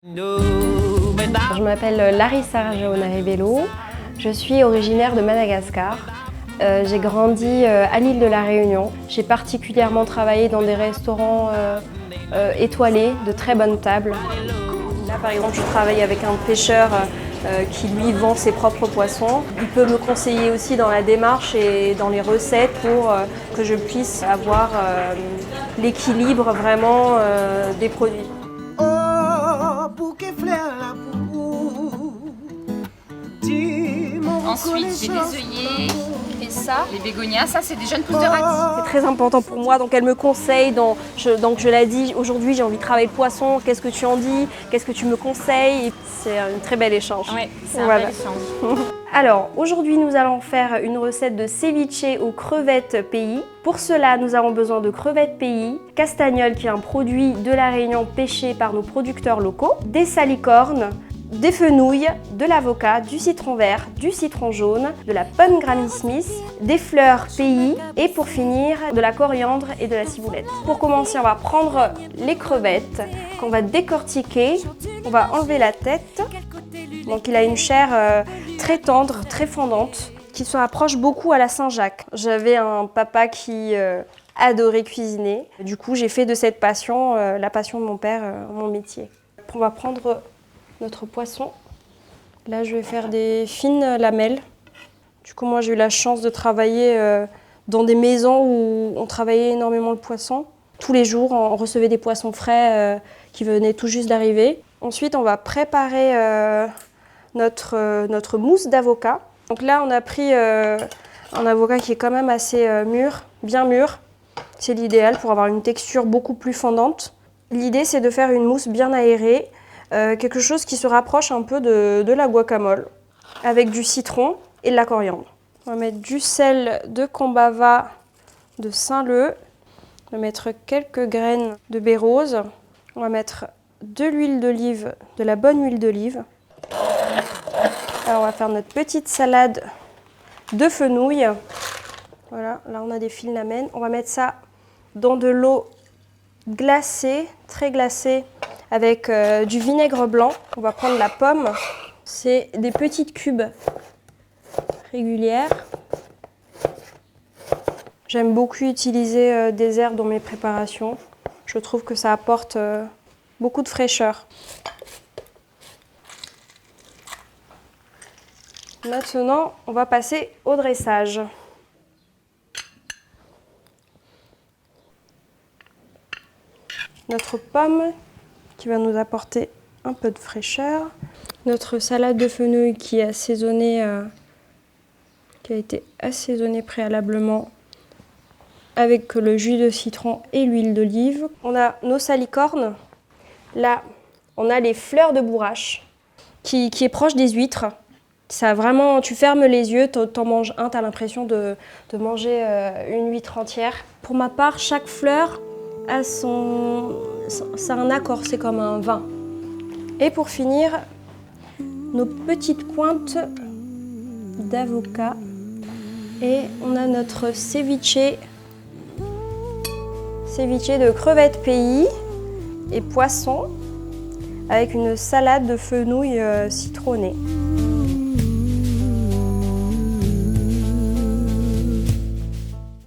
Je m'appelle Larissa Rajaona-Rebello, je suis originaire de Madagascar. J'ai grandi à l'île de la Réunion. J'ai particulièrement travaillé dans des restaurants étoilés, de très bonnes tables. Là par exemple je travaille avec un pêcheur qui lui vend ses propres poissons. Il peut me conseiller aussi dans la démarche et dans les recettes pour que je puisse avoir l'équilibre vraiment des produits. Ensuite, j'ai des œillets et ça, les bégonias, ça c'est des jeunes pousses de radis. C'est très important pour moi, donc elle me conseille, donc je l'ai dit, aujourd'hui j'ai envie de travailler le poisson, qu'est-ce que tu en dis, qu'est-ce que tu me conseilles, c'est un très bel échange. Oui, c'est un bel échange. Alors, aujourd'hui nous allons faire une recette de ceviche aux crevettes pays. Pour cela, nous avons besoin de crevettes pays, castagnol qui est un produit de la Réunion pêché par nos producteurs locaux, des salicornes, des fenouilles, de l'avocat, du citron vert, du citron jaune, de la pomme Granny Smith, des fleurs pays et pour finir de la coriandre et de la ciboulette. Pour commencer, on va prendre les crevettes qu'on va décortiquer, on va enlever la tête. Donc il a une chair très tendre, très fondante, qui se rapproche beaucoup à la Saint-Jacques. J'avais un papa qui adorait cuisiner, du coup j'ai fait de cette passion, la passion de mon père, mon métier. On va prendre notre poisson. Là, je vais faire des fines lamelles. Du coup, moi, j'ai eu la chance de travailler dans des maisons où on travaillait énormément le poisson. Tous les jours, on recevait des poissons frais qui venaient tout juste d'arriver. Ensuite, on va préparer notre mousse d'avocat. Donc là, on a pris un avocat qui est quand même assez mûr, bien mûr. C'est l'idéal pour avoir une texture beaucoup plus fondante. L'idée, c'est de faire une mousse bien aérée, quelque chose qui se rapproche un peu de la guacamole, avec du citron et de la coriandre. On va mettre du sel de Kombava de Saint-Leu. On va mettre quelques graines de baie rose. On va mettre de l'huile d'olive, de la bonne huile d'olive. Alors on va faire notre petite salade de fenouil. Voilà, là on a des fines lamelles. On va mettre ça dans de l'eau glacée, très glacée, avec du vinaigre blanc. On va prendre la pomme. C'est des petites cubes régulières. J'aime beaucoup utiliser des herbes dans mes préparations. Je trouve que ça apporte beaucoup de fraîcheur. Maintenant, on va passer au dressage. Notre pomme qui va nous apporter un peu de fraîcheur. Notre salade de fenouil qui est assaisonnée, qui a été assaisonnée préalablement avec le jus de citron et l'huile d'olive. On a nos salicornes. Là, on a les fleurs de bourrache qui est proche des huîtres. Ça vraiment, tu fermes les yeux, t'en manges un, t'as l'impression de manger une huître entière. Pour ma part, chaque fleur a ça a un accord, c'est comme un vin. Et pour finir, nos petites pointes d'avocat. Et on a notre ceviche de crevettes pays et poisson avec une salade de fenouil citronnée.